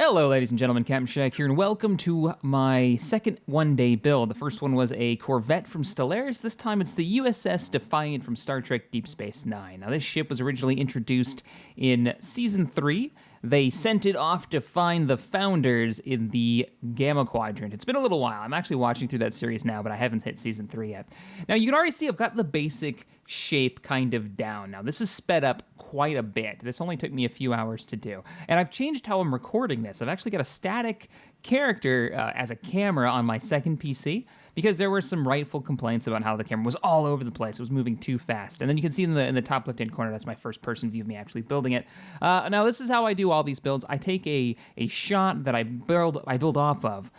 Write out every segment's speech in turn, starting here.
Hello, ladies and gentlemen, CaptainShack here, and welcome to my second one-day build. The first one was a Corvette from Stellaris. This time it's the USS Defiant from Star Trek Deep Space Nine. Now, this ship was originally introduced in Season 3. They sent it off to find the Founders in the Gamma Quadrant. It's been a little while. I'm actually watching through that series now, but I haven't hit Season 3 yet. Now, you can already see I've got the basic shape kind of down. Now, this is sped up quite a bit. This only took me a few hours to do. And I've changed how I'm recording this. I've actually got a static character as a camera on my second PC because there were some rightful complaints about how the camera was all over the place. It was moving too fast. And then you can see in the top left-hand corner, that's my first-person view of me actually building it. Now, this is how I do all these builds. I take a shot that I build off of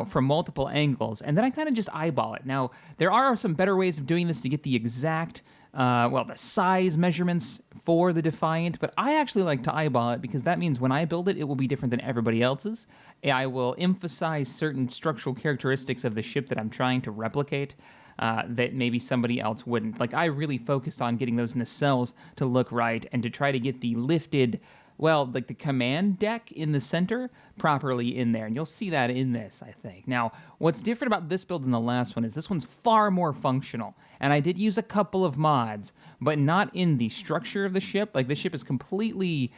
from multiple angles, and then I kind of just eyeball it. Now, there are some better ways of doing this to get the exact the size measurements for the Defiant, but I actually like to eyeball it because that means when I build it, it will be different than everybody else's. I will emphasize certain structural characteristics of the ship that I'm trying to replicate that maybe somebody else wouldn't. Like, I really focused on getting those nacelles to look right and to try to get the lifted, like the command deck in the center properly in there. And you'll see that in this, I think. Now, what's different about this build than the last one is this one's far more functional. And I did use a couple of mods, but not in the structure of the ship. Like, the ship is completely...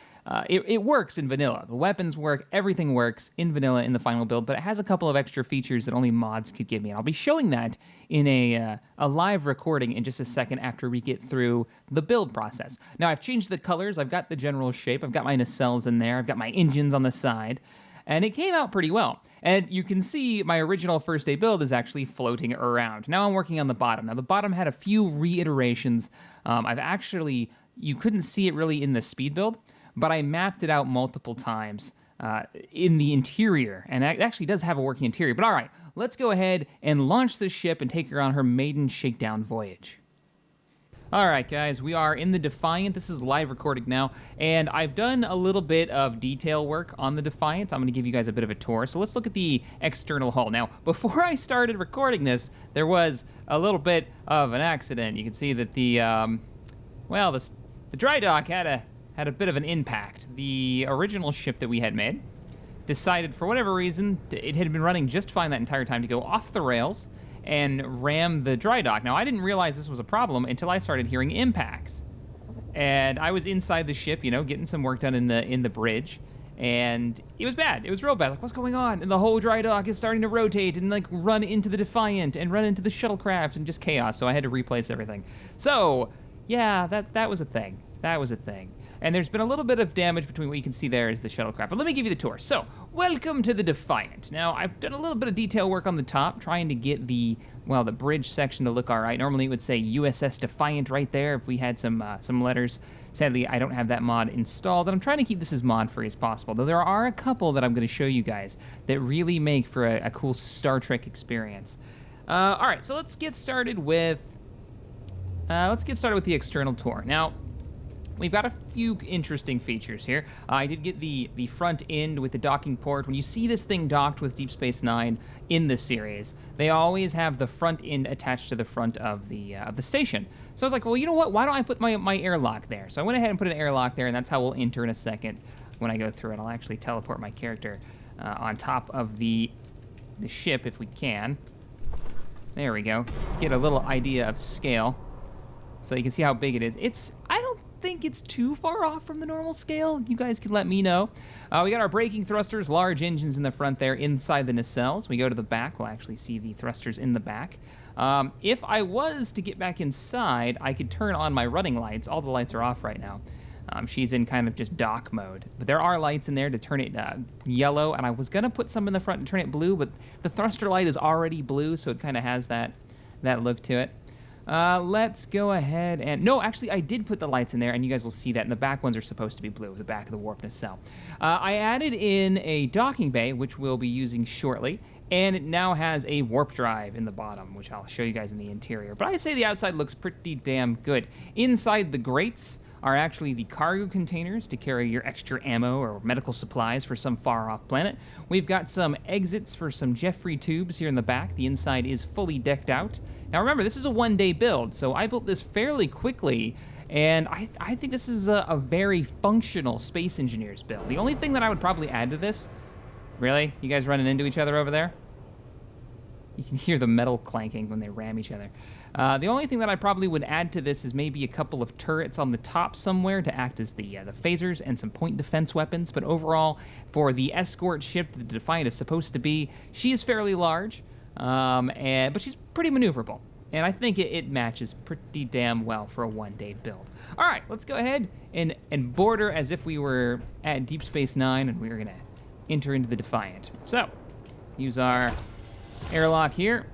It works in vanilla. The weapons work, everything works in vanilla in the final build, but it has a couple of extra features that only mods could give me. And I'll be showing that in a live recording in just a second after we get through the build process. Now, I've changed the colors. I've got the general shape. I've got my nacelles in there. I've got my engines on the side. And it came out pretty well. And you can see my original first day build is actually floating around. Now I'm working on the bottom. Now, the bottom had a few reiterations. You couldn't see it really in the speed build, but I mapped it out multiple times in the interior, and it actually does have a working interior. But all right, let's go ahead and launch this ship and take her on her maiden shakedown voyage. All right, guys, we are in the Defiant. This is live recording now, and I've done a little bit of detail work on the Defiant. I'm going to give you guys a bit of a tour. So let's look at the external hull. Now, before I started recording this, there was a little bit of an accident. You can see that the dry dock had a bit of an impact. The original ship that we had made decided, for whatever reason, it had been running just fine that entire time, to go off the rails and ram the dry dock. Now, I didn't realize this was a problem until I started hearing impacts. And I was inside the ship, getting some work done in the bridge, and it was bad. It was real bad. Like, what's going on? And the whole dry dock is starting to rotate and, run into the Defiant and run into the shuttlecraft, and just chaos, so I had to replace everything. So, yeah, that was a thing. That was a thing. And there's been a little bit of damage between what you can see there is the shuttlecraft. But let me give you the tour. So, welcome to the Defiant. Now, I've done a little bit of detail work on the top, trying to get the bridge section to look all right. Normally, it would say USS Defiant right there if we had some letters. Sadly, I don't have that mod installed, and I'm trying to keep this as mod-free as possible, though there are a couple that I'm going to show you guys that really make for a cool Star Trek experience. All right, so let's get started with the external tour. Now, we've got a few interesting features here. I did get the front end with the docking port. When you see this thing docked with Deep Space Nine in this series, they always have the front end attached to the front of the station. So I was like, well, you know what? Why don't I put my airlock there? So I went ahead and put an airlock there, and that's how we'll enter in a second when I go through it. I'll actually teleport my character on top of the ship if we can. There we go. Get a little idea of scale. So you can see how big it is. I don't think it's too far off from the normal scale. You guys can let me know. We got our braking thrusters, large engines in the front there inside the nacelles. We go to the back, we'll actually see the thrusters in the back. If I was to get back inside, I could turn on my running lights. All the lights are off right now. She's in kind of just dock mode. But there are lights in there to turn it yellow, and I was going to put some in the front and turn it blue, but the thruster light is already blue, so it kind of has that look to it. Let's go ahead and... No, actually, I did put the lights in there, and you guys will see that. And the back ones are supposed to be blue, the back of the warp nacelle. I added in a docking bay, which we'll be using shortly, and it now has a warp drive in the bottom, which I'll show you guys in the interior. But I'd say the outside looks pretty damn good. Inside the grates are actually the cargo containers to carry your extra ammo or medical supplies for some far-off planet. We've got some exits for some Jeffrey tubes here in the back. The inside is fully decked out. Now remember, this is a one-day build, so I built this fairly quickly, and I think this is a very functional Space Engineers build. The only thing that I would probably add to this Really? You guys running into each other over there? You can hear the metal clanking when they ram each other. The only thing that I probably would add to this is maybe a couple of turrets on the top somewhere to act as the phasers and some point defense weapons. But overall, for the escort ship that the Defiant is supposed to be, she is fairly large, but she's pretty maneuverable. And I think it matches pretty damn well for a one-day build. All right, let's go ahead and board her as if we were at Deep Space Nine and we were going to enter into the Defiant. So, use our airlock here.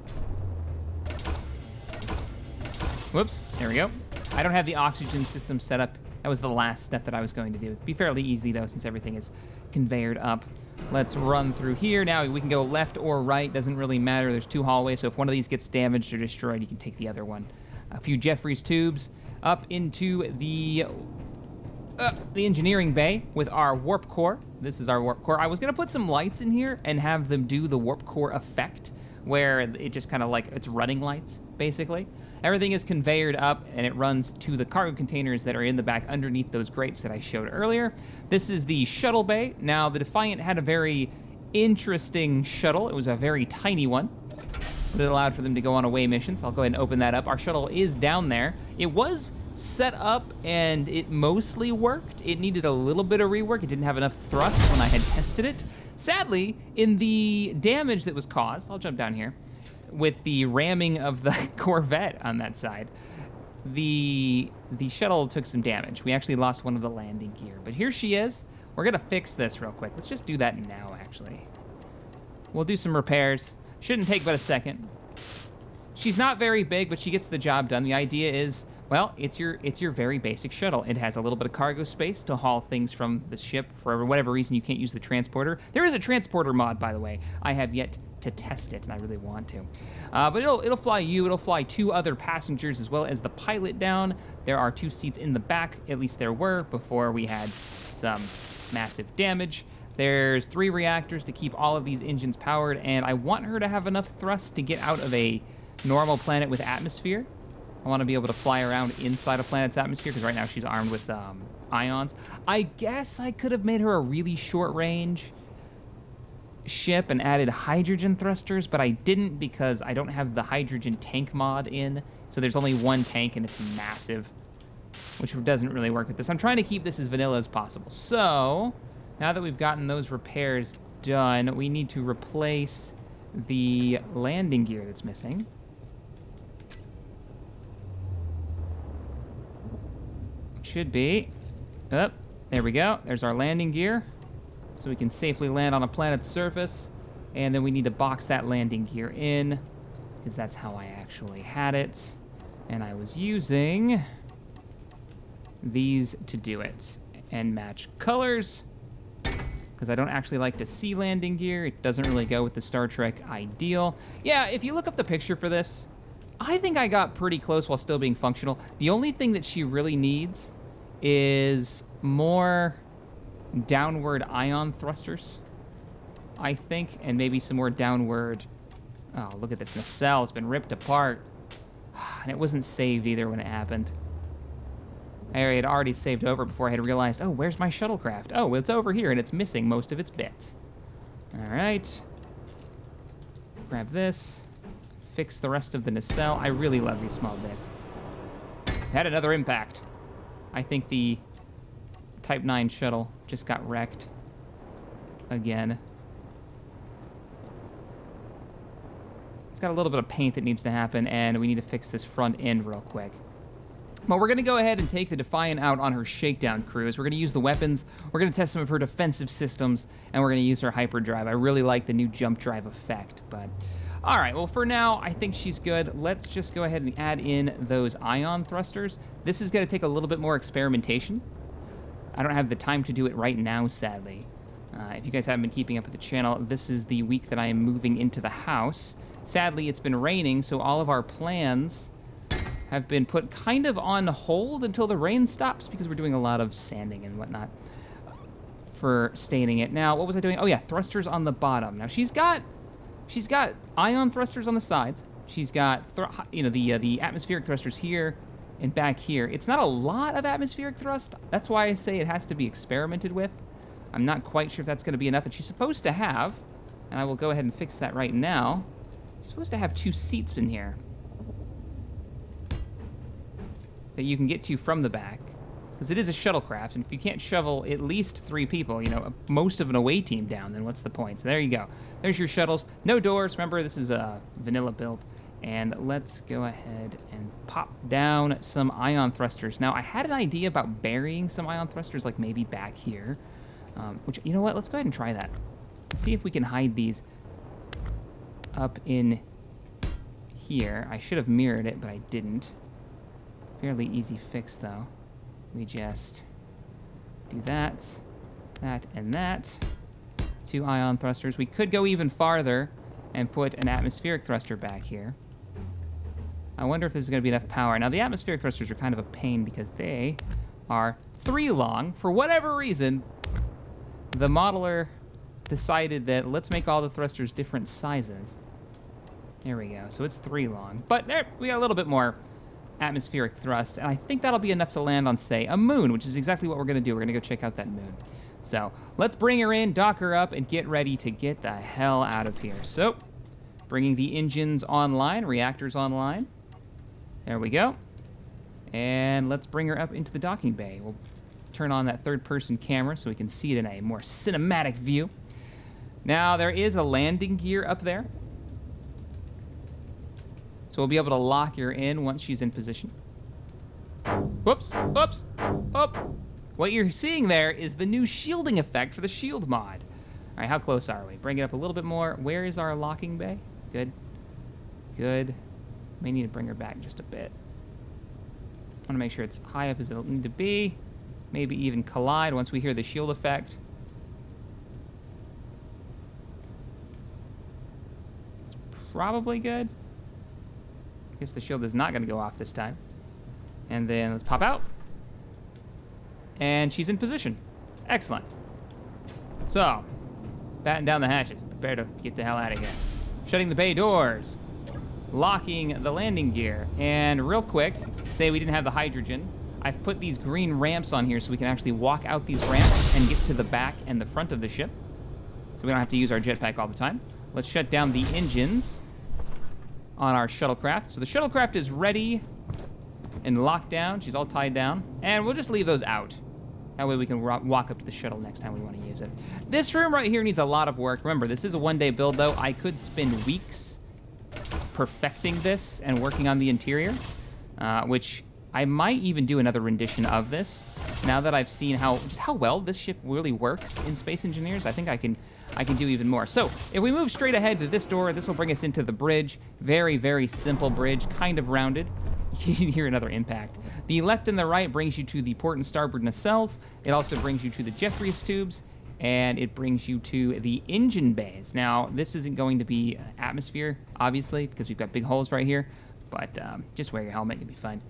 Whoops, there we go. I don't have the oxygen system set up. That was the last step that I was going to do. It'd be fairly easy, though, since everything is conveyored up. Let's run through here. Now, we can go left or right. Doesn't really matter. There's 2 hallways, so if one of these gets damaged or destroyed, you can take the other one. A few Jeffries tubes up into the engineering bay with our warp core. This is our warp core. I was going to put some lights in here and have them do the warp core effect, where it just kind of like, it's running lights, basically. Everything is conveyored up, and it runs to the cargo containers that are in the back underneath those grates that I showed earlier. This is the shuttle bay. Now, the Defiant had a very interesting shuttle. It was a very tiny one, but it allowed for them to go on away missions. I'll go ahead and open that up. Our shuttle is down there. It was set up, and it mostly worked. It needed a little bit of rework. It didn't have enough thrust when I had tested it. Sadly, in the damage that was caused, I'll jump down here, with the ramming of the Corvette on that side, the shuttle took some damage. We actually lost one of the landing gear, but here she is. We're gonna fix this real quick. Let's just do that now, actually. We'll do some repairs. Shouldn't take but a second. She's not very big, but she gets the job done. The idea is, well, it's your very basic shuttle. It has a little bit of cargo space to haul things from the ship. For whatever reason, you can't use the transporter. There is a transporter mod, by the way. I have yet to test it, and I really want to. But it'll fly you. It'll fly 2 other passengers as well as the pilot down. There are 2 seats in the back. At least there were before we had some massive damage. There's 3 reactors to keep all of these engines powered, and I want her to have enough thrust to get out of a normal planet with atmosphere. I want to be able to fly around inside a planet's atmosphere, because right now she's armed with ions. I guess I could have made her a really short range ship and added hydrogen thrusters, but I didn't because I don't have the hydrogen tank mod in. So there's only 1 tank and it's massive, which doesn't really work with this. I'm trying to keep this as vanilla as possible. So now that we've gotten those repairs done, we need to replace the landing gear that's missing. Should be. Oh, there we go. There's our landing gear. So we can safely land on a planet's surface. And then we need to box that landing gear in, because that's how I actually had it. And I was using these to do it. And match colors, because I don't actually like to see landing gear. It doesn't really go with the Star Trek ideal. Yeah, if you look up the picture for this, I think I got pretty close while still being functional. The only thing that she really needs is more downward ion thrusters, I think, and maybe some more downward... Oh, look at this nacelle. It's been ripped apart. And it wasn't saved either when it happened. I had already saved over before I had realized, oh, where's my shuttlecraft? Oh, it's over here, and it's missing most of its bits. All right. Grab this. Fix the rest of the nacelle. I really love these small bits. Had another impact. I think the Type 9 shuttle just got wrecked again. It's got a little bit of paint that needs to happen, and we need to fix this front end real quick. But we're going to go ahead and take the Defiant out on her shakedown cruise. We're going to use the weapons, we're going to test some of her defensive systems, and we're going to use her hyperdrive. I really like the new jump drive effect, but... All right, well, for now, I think she's good. Let's just go ahead and add in those ion thrusters. This is going to take a little bit more experimentation. I don't have the time to do it right now, sadly. If you guys haven't been keeping up with the channel, this is the week that I am moving into the house. Sadly, it's been raining, so all of our plans have been put kind of on hold until the rain stops, because we're doing a lot of sanding and whatnot for staining it. Now, what was I doing? Oh, yeah, thrusters on the bottom. Now, she's got ion thrusters on the sides. She's got, the atmospheric thrusters here and back here. It's not a lot of atmospheric thrust. That's why I say it has to be experimented with. I'm not quite sure if that's going to be enough. And she's supposed to have, and I will go ahead and fix that right now, she's supposed to have 2 seats in here that you can get to from the back. Because it is a shuttlecraft, and if you can't shovel at least 3 people, you know, most of an away team down, then what's the point? So there you go. There's your shuttles. No doors. Remember, this is a vanilla build. And let's go ahead and pop down some ion thrusters. Now, I had an idea about burying some ion thrusters, like maybe back here. Which, you know what? Let's go ahead and try that. Let's see if we can hide these up in here. I should have mirrored it, but I didn't. Fairly easy fix, though. We just do that, that, and that. 2 ion thrusters. We could go even farther and put an atmospheric thruster back here. I wonder if this is going to be enough power. Now, the atmospheric thrusters are kind of a pain because they are 3 long. For whatever reason, the modeler decided that let's make all the thrusters different sizes. There we go. So it's 3 long. But there, we got a little bit more atmospheric thrust, and I think that'll be enough to land on, say, a moon, which is exactly what we're going to do. We're going to go check out that moon. So let's bring her in, dock her up, and get ready to get the hell out of here. So, bringing the engines online, reactors online. There we go. And let's bring her up into the docking bay. We'll turn on that third-person camera so we can see it in a more cinematic view. Now, there is a landing gear up there. So we'll be able to lock her in once she's in position. Whoops, whoops, whoop. What you're seeing there is the new shielding effect for the shield mod. All right, how close are we? Bring it up a little bit more. Where is our locking bay? Good, good. May need to bring her back just a bit. I want to make sure it's high up as it'll need to be. Maybe even collide once we hear the shield effect. It's probably good. I guess the shield is not going to go off this time. And then let's pop out. And she's in position. Excellent. So, batten down the hatches. Prepare to get the hell out of here. Shutting the bay doors. Locking the landing gear. And real quick, say we didn't have the hydrogen. I've put these green ramps on here so we can actually walk out these ramps and get to the back and the front of the ship. So we don't have to use our jetpack all the time. Let's shut down the engines on our shuttlecraft. So the shuttlecraft is ready and locked down. She's all tied down. And we'll just leave those out. That way we can walk up to the shuttle next time we want to use it. This room right here needs a lot of work. Remember, this is a 1-day build, though. I could spend weeks perfecting this and working on the interior, which I might even do another rendition of this. Now that I've seen just how well this ship really works in Space Engineers, I think I can do even more. So if we move straight ahead to this door, this will bring us into the bridge. Very, very simple bridge, kind of rounded. You can hear another impact. The left and the right brings you to the port and starboard nacelles. It also brings you to the Jeffries tubes, and it brings you to the engine bays. Now, this isn't going to be atmosphere, obviously, because we've got big holes right here, but just wear your helmet, you'll be fine.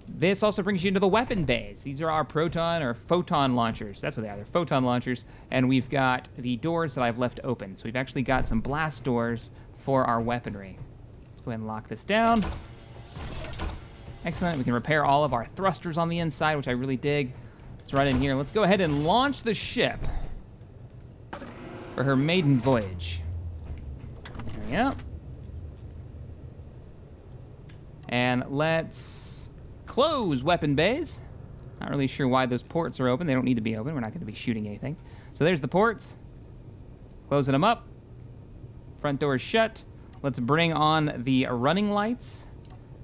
This also brings you into the weapon bays. These are our proton or photon launchers. That's what they are. They're photon launchers. And we've got the doors that I've left open. So we've actually got some blast doors for our weaponry. Let's go ahead and lock this down. Excellent. We can repair all of our thrusters on the inside, which I really dig. Let's run in here. Let's go ahead and launch the ship for her maiden voyage. There we go. And let's close weapon bays. Not really sure why those ports are open. They don't need to be open. We're not going to be shooting anything. So there's the ports. Closing them up. Front door is shut. Let's bring on the running lights.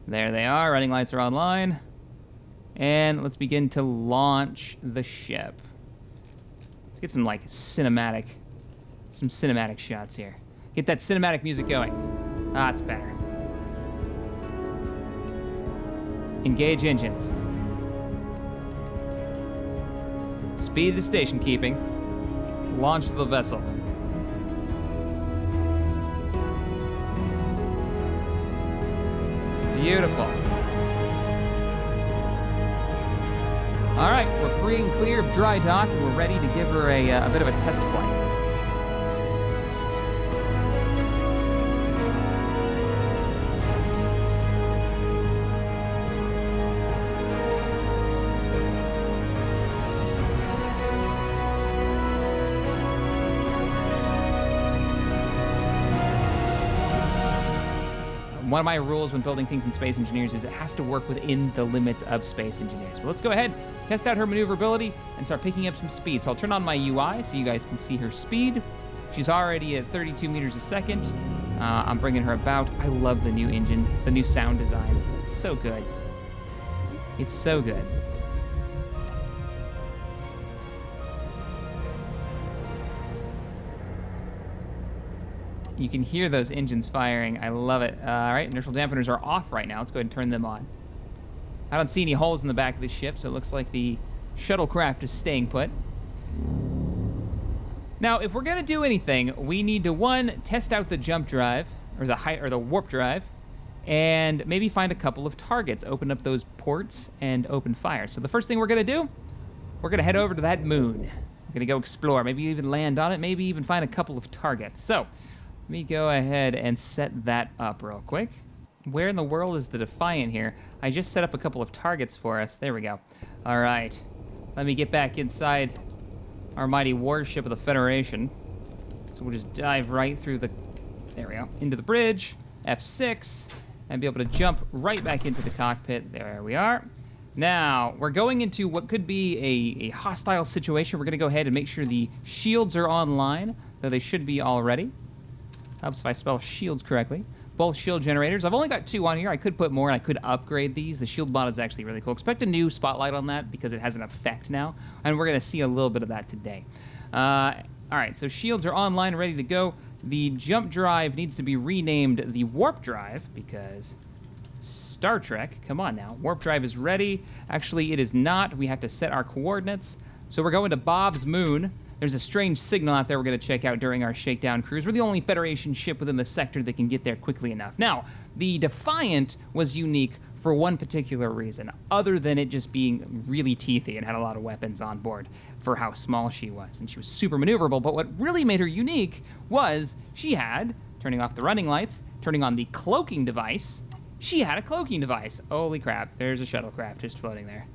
There they are. Running lights are online. And let's begin to launch the ship. Let's get some cinematic shots here. Get that cinematic music going. Ah, it's better. Engage engines. Speed to station keeping. Launch the vessel. Beautiful. All right, we're free and clear of dry dock, and we're ready to give her a bit of a test flight. One of my rules when building things in Space Engineers is it has to work within the limits of Space Engineers. But let's go ahead, test out her maneuverability, and start picking up some speed. So I'll turn on my UI so you guys can see her speed. She's already at 32 meters a second. I'm bringing her about. I love the new engine, the new sound design. It's so good. It's so good. You can hear those engines firing. I love it. All right, inertial dampeners are off right now. Let's go ahead and turn them on. I don't see any holes in the back of the ship, so it looks like the shuttlecraft is staying put. Now, if we're gonna do anything, we need to, one, test out the jump drive, or the warp drive, and maybe find a couple of targets, open up those ports, and open fire. So the first thing we're gonna do, we're gonna head over to that moon. We're gonna go explore, maybe even land on it, maybe even find a couple of targets. So, let me go ahead and set that up real quick. Where in the world is the Defiant here? I just set up a couple of targets for us. There we go. All right. Let me get back inside our mighty warship of the Federation. So we'll just dive right through the... There we go. Into the bridge. F6. And be able to jump right back into the cockpit. There we are. Now, we're going into what could be a hostile situation. We're going to go ahead and make sure the shields are online, though they should be already. Helps if I spell shields correctly. Both shield generators. I've only got 2 on here. I could put more and I could upgrade these. The shield mod is actually really cool. Expect a new spotlight on that because it has an effect now. And we're going to see a little bit of that today. All right, so shields are online, ready to go. The jump drive needs to be renamed the warp drive because Star Trek, come on now. Warp drive is ready. Actually, it is not. We have to set our coordinates. So we're going to Bob's Moon. There's a strange signal out there we're going to check out during our shakedown cruise. We're the only Federation ship within the sector that can get there quickly enough. Now, the Defiant was unique for one particular reason, other than it just being really teethy and had a lot of weapons on board for how small she was. And she was super maneuverable, but what really made her unique was she had, turning off the running lights, turning on the cloaking device, she had a cloaking device. Holy crap, there's a shuttlecraft just floating there.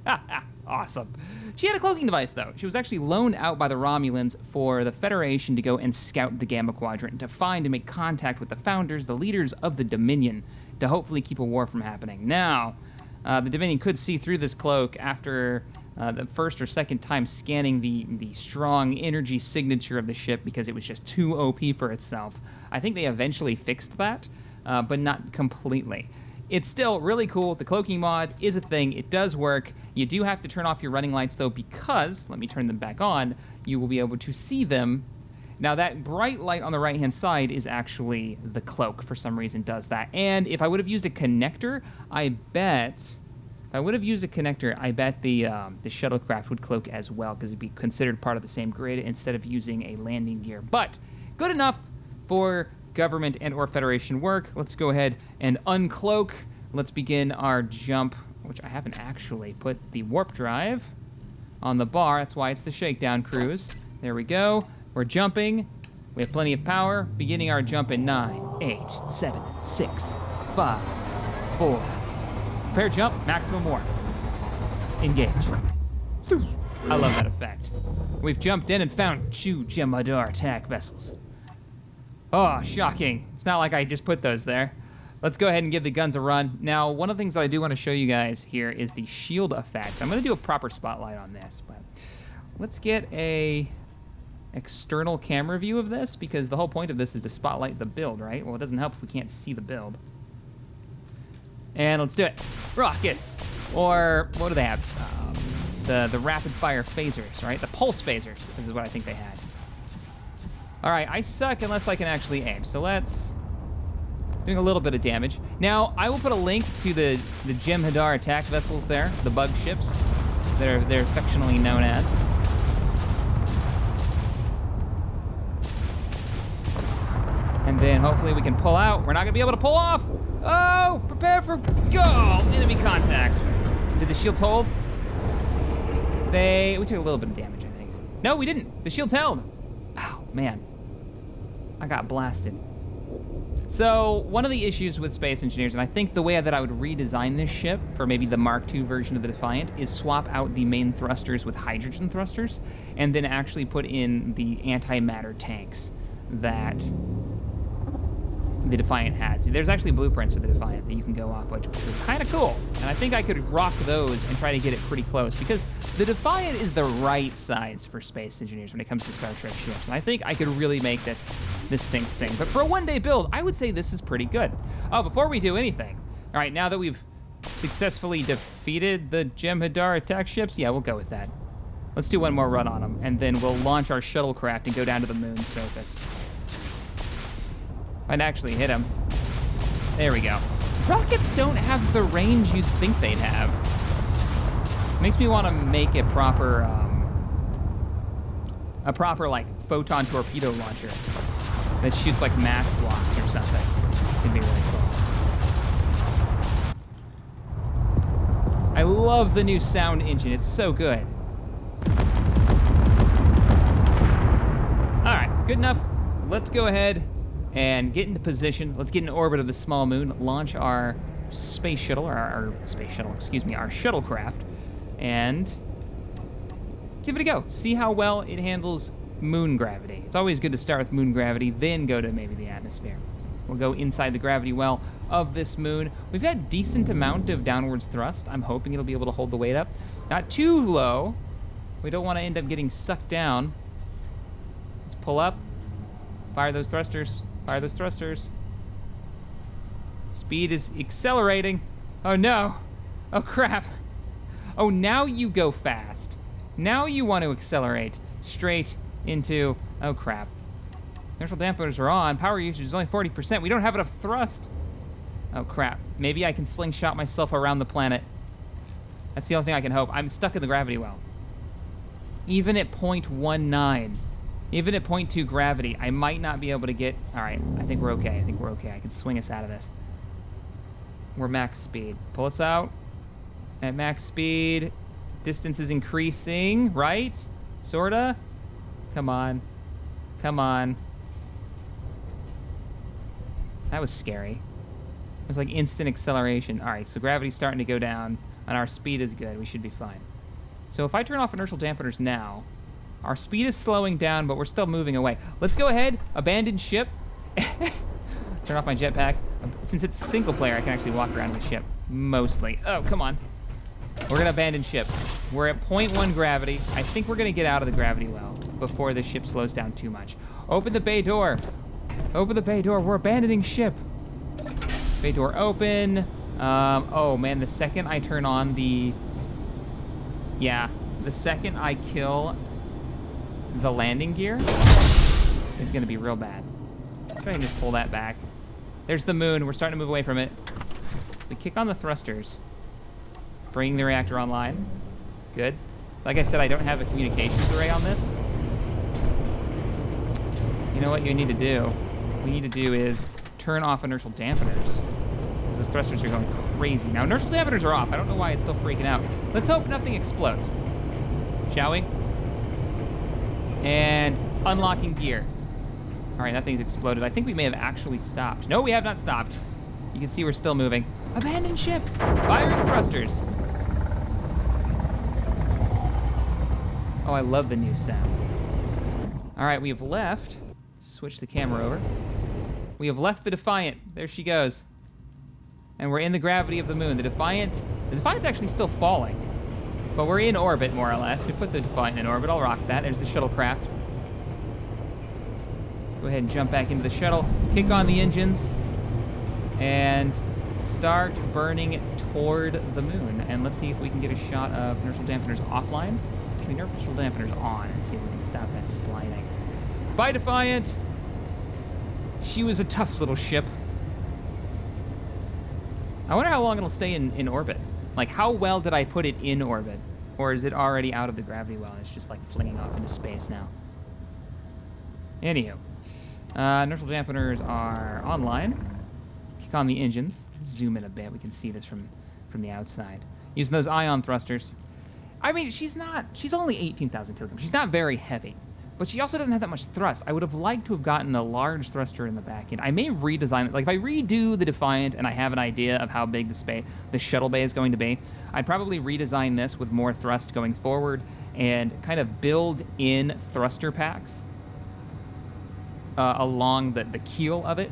Awesome. She had a cloaking device, though. She was actually loaned out by the Romulans for the Federation to go and scout the Gamma Quadrant, to find and make contact with the founders, the leaders of the Dominion, to hopefully keep a war from happening. Now, the Dominion could see through this cloak after the first or second time scanning the strong energy signature of the ship because it was just too OP for itself. I think they eventually fixed that, but not completely. It's still really cool. The cloaking mod is a thing. It does work. You do have to turn off your running lights, though, because, let me turn them back on, you will be able to see them. Now, that bright light on the right-hand side is actually the cloak. For some reason, does that. And if I would have used a connector, I bet the shuttlecraft would cloak as well, because it'd be considered part of the same grid instead of using a landing gear. But good enough for government and or Federation work. Let's go ahead and uncloak. Let's begin our jump, which I haven't actually put the warp drive on the bar. That's why it's the shakedown cruise. There we go. We're jumping. We have plenty of power. Beginning our jump in 9, 8, 7, 6, 5, 4. Prepare jump, maximum warp. Engage. I love that effect. We've jumped in and found two Jem Hadar attack vessels. Oh, shocking. It's not like I just put those there. Let's go ahead and give the guns a run. Now, one of the things that I do want to show you guys here is the shield effect. I'm going to do a proper spotlight on this, but let's get a external camera view of this, because the whole point of this is to spotlight the build, right? Well, it doesn't help if we can't see the build. And let's do it. Rockets. Or, what do they have? The rapid-fire phasers, right? The pulse phasers. This is what I think they had. All right, I suck unless I can actually aim. So let's... Doing a little bit of damage. Now, I will put a link to the Jem Hadar attack vessels there, the bug ships. They're affectionately known as. And then hopefully we can pull out. We're not gonna be able to pull off. Oh, prepare for go! Enemy contact. Did the shields hold? We took a little bit of damage, I think. No, we didn't. The shields held. Oh, man. I got blasted. So, one of the issues with Space Engineers, and I think the way that I would redesign this ship for maybe the Mark II version of the Defiant, is swap out the main thrusters with hydrogen thrusters, and then actually put in the antimatter tanks that the Defiant has. There's actually blueprints for the Defiant that you can go off, which is kind of cool. And I think I could rock those and try to get it pretty close, because the Defiant is the right size for space engineers when it comes to Star Trek ships. And I think I could really make this thing sing. But for a one-day build, I would say this is pretty good. Oh, before we do anything, all right, now that we've successfully defeated the Jem Hadar attack ships, yeah, we'll go with that. Let's do one more run on them, and then we'll launch our shuttlecraft and go down to the moon's surface. I'd actually hit him. There we go. Rockets don't have the range you'd think they'd have. Makes me want to make a proper like photon torpedo launcher that shoots like mass blocks or something. It'd be really cool. I love the new sound engine. It's so good. All right, good enough. Let's go ahead and get into position. Let's get in orbit of the small moon, launch our space shuttle, or our shuttlecraft, and give it a go. See how well it handles moon gravity. It's always good to start with moon gravity, then go to maybe the atmosphere. We'll go inside the gravity well of this moon. We've got a decent amount of downwards thrust. I'm hoping it'll be able to hold the weight up. Not too low. We don't want to end up getting sucked down. Let's pull up. Fire those thrusters. Fire those thrusters. Speed is accelerating. Oh no. Oh crap. Oh, now you go fast. Now you want to accelerate straight into, oh crap. Inertial dampeners are on. Power usage is only 40%. We don't have enough thrust. Oh crap. Maybe I can slingshot myself around the planet. That's the only thing I can hope. I'm stuck in the gravity well. Even at 0.19. Even at 0.2 gravity, I might not be able to get... All right, I think we're okay. I think we're okay. I can swing us out of this. We're max speed. Pull us out. At max speed, distance is increasing, right? Sorta? Come on. Come on. That was scary. It was like instant acceleration. All right, so gravity's starting to go down, and our speed is good. We should be fine. So if I turn off inertial dampeners now, our speed is slowing down, but we're still moving away. Let's go ahead, abandon ship. Turn off my jetpack. Since it's single player, I can actually walk around the ship, mostly. Oh, come on. We're gonna abandon ship. We're at 0.1 gravity. I think we're gonna get out of the gravity well before the ship slows down too much. Open the bay door. Open the bay door. We're abandoning ship. Bay door open. Oh man, the second I turn on the... Yeah, the second I kill the landing gear is gonna be real bad. Let's try and just pull that back. There's the moon. We're starting to move away from it. We kick on the thrusters. Bring the reactor online. Good. Like I said, I don't have a communications array on this. You know what you need to do? What we need to do is turn off inertial dampeners. Those thrusters are going crazy. Now, inertial dampeners are off. I don't know why it's still freaking out. Let's hope nothing explodes. Shall we? And unlocking gear. All right, nothing's exploded. I think we may have actually stopped. No, we have not stopped. You can see we're still moving. Abandon ship. Firing thrusters. Oh, I love the new sounds. All right, we have left. Switch the camera over. We have left the Defiant. There she goes. And we're in the gravity of the moon. The Defiant's actually still falling. But we're in orbit, more or less. We put the Defiant in orbit. I'll rock that. There's the shuttlecraft. Go ahead and jump back into the shuttle. Kick on the engines. And start burning toward the moon. And let's see if we can get a shot of inertial dampeners offline. The inertial dampeners on and see if we can stop that sliding. Bye, Defiant. She was a tough little ship. I wonder how long it'll stay in orbit. Like, how well did I put it in orbit? Or is it already out of the gravity well and it's just like flinging off into space now? Anywho. Inertial dampeners are online. Kick on the engines. Zoom in a bit. We can see this from the outside. Using those ion thrusters. I mean, she's only 18,000 kilograms. She's not very heavy, but she also doesn't have that much thrust. I would have liked to have gotten a large thruster in the back end. I may redesign it. Like, if I redo the Defiant and I have an idea of how big the shuttle bay is going to be, I'd probably redesign this with more thrust going forward and kind of build in thruster packs along the keel of it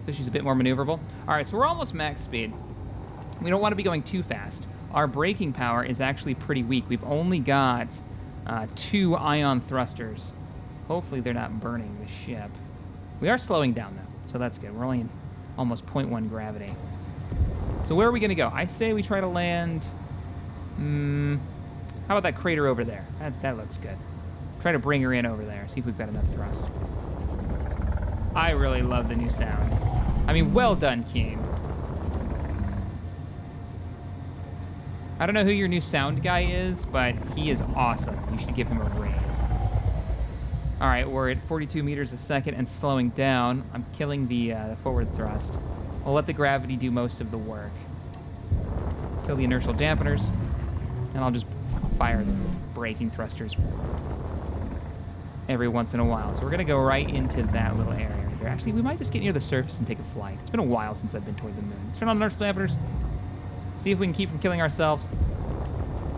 so she's a bit more maneuverable. All right, so we're almost max speed. We don't want to be going too fast. Our braking power is actually pretty weak. We've only got 2 ion thrusters. Hopefully they're not burning the ship. We are slowing down, though, so that's good. We're only in almost 0.1 gravity. So where are we going to go? I say we try to land... how about that crater over there? That looks good. Try to bring her in over there. See if we've got enough thrust. I really love the new sounds. I mean, well done, Keen. I don't know who your new sound guy is, but he is awesome. You should give him a raise. All right, we're at 42 meters a second and slowing down. I'm killing the forward thrust. We'll let the gravity do most of the work. Kill the inertial dampeners, and I'll just fire the braking thrusters every once in a while. So we're gonna go right into that little area right there. Actually, we might just get near the surface and take a flight. It's been a while since I've been toward the moon. Let's turn on inertial dampeners. See if we can keep from killing ourselves.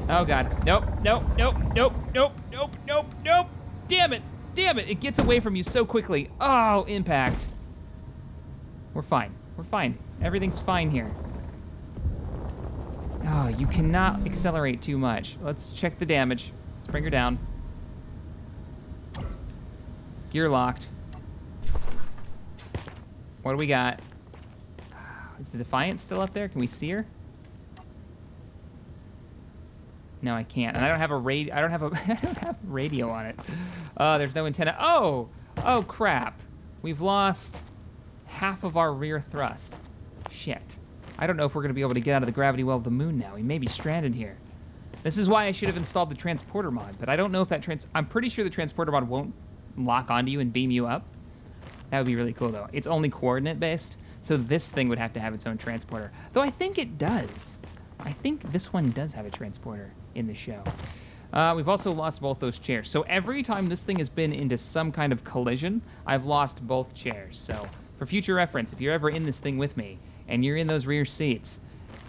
Oh god. Nope, nope, nope, nope, nope, nope, nope, nope. Damn it. Damn it. It gets away from you so quickly. Oh, impact. We're fine. We're fine. Everything's fine here. Oh, you cannot accelerate too much. Let's check the damage. Let's bring her down. Gear locked. What do we got? Is the Defiant still up there? Can we see her? No, I can't. And I don't have a radio. I don't have radio on it. There's no antenna. Oh crap. We've lost half of our rear thrust. Shit. I don't know if we're going to be able to get out of the gravity well of the moon now. We may be stranded here. This is why I should have installed the transporter mod, but I don't know if that I'm pretty sure the transporter mod won't lock onto you and beam you up. That would be really cool, though. It's only coordinate-based, so this thing would have to have its own transporter. Though I think it does. I think this one does have a transporter in the show. We've also lost both those chairs. So every time this thing has been into some kind of collision, I've lost both chairs. So for future reference, if you're ever in this thing with me and you're in those rear seats,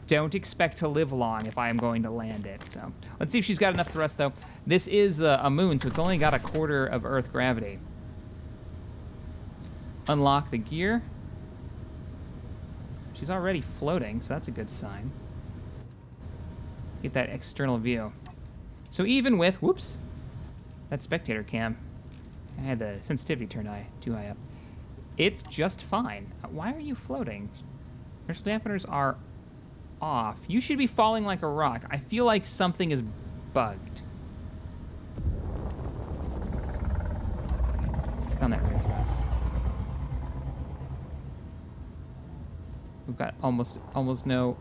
don't expect to live long if I am going to land it. So let's see if she's got enough thrust, though. This is a moon, so it's only got 1/4 of Earth gravity. Unlock the gear. She's already floating, so that's a good sign. Get that external view. So even with, whoops, that spectator cam, I had the sensitivity turned too high up. It's just fine. Why are you floating? Inertial dampeners are off. You should be falling like a rock. I feel like something is bugged. Let's kick on that rear thrust. We've got almost no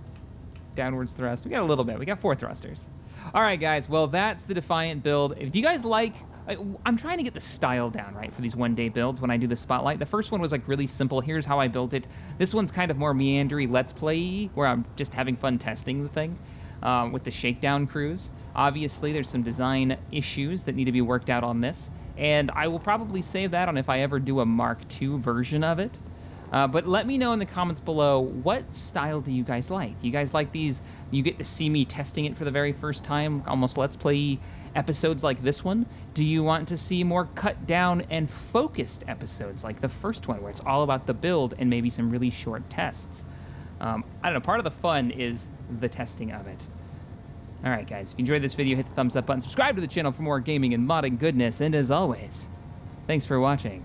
downwards thrust. We got a little bit. We got 4 thrusters. All right, guys. Well, that's the Defiant build. If you guys like... I'm trying to get the style down, right, for these one-day builds when I do the spotlight. The first one was, like, really simple. Here's how I built it. This one's kind of more meandery let's play, where I'm just having fun testing the thing with the shakedown cruise. Obviously, there's some design issues that need to be worked out on this, and I will probably save that on if I ever do a Mark II version of it. But let me know in the comments below, what style do you guys like? Do you guys like these? You get to see me testing it for the very first time, almost let's play episodes like this one? Do you want to see more cut down and focused episodes like the first one, where it's all about the build and maybe some really short tests? I don't know, part of the fun is the testing of it. All right, guys, if you enjoyed this video, hit the thumbs up button, subscribe to the channel for more gaming and modding goodness, and as always, thanks for watching.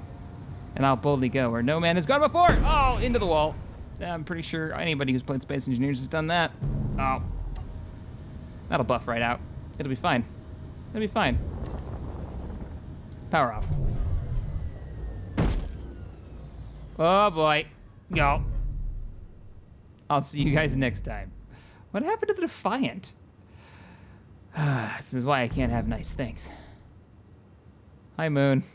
And I'll boldly go where no man has gone before. Oh, into the wall. I'm pretty sure anybody who's played Space Engineers has done that. Oh. That'll buff right out. It'll be fine. It'll be fine. Power off. Oh, boy. Go. I'll see you guys next time. What happened to the Defiant? This is why I can't have nice things. Hi, Moon.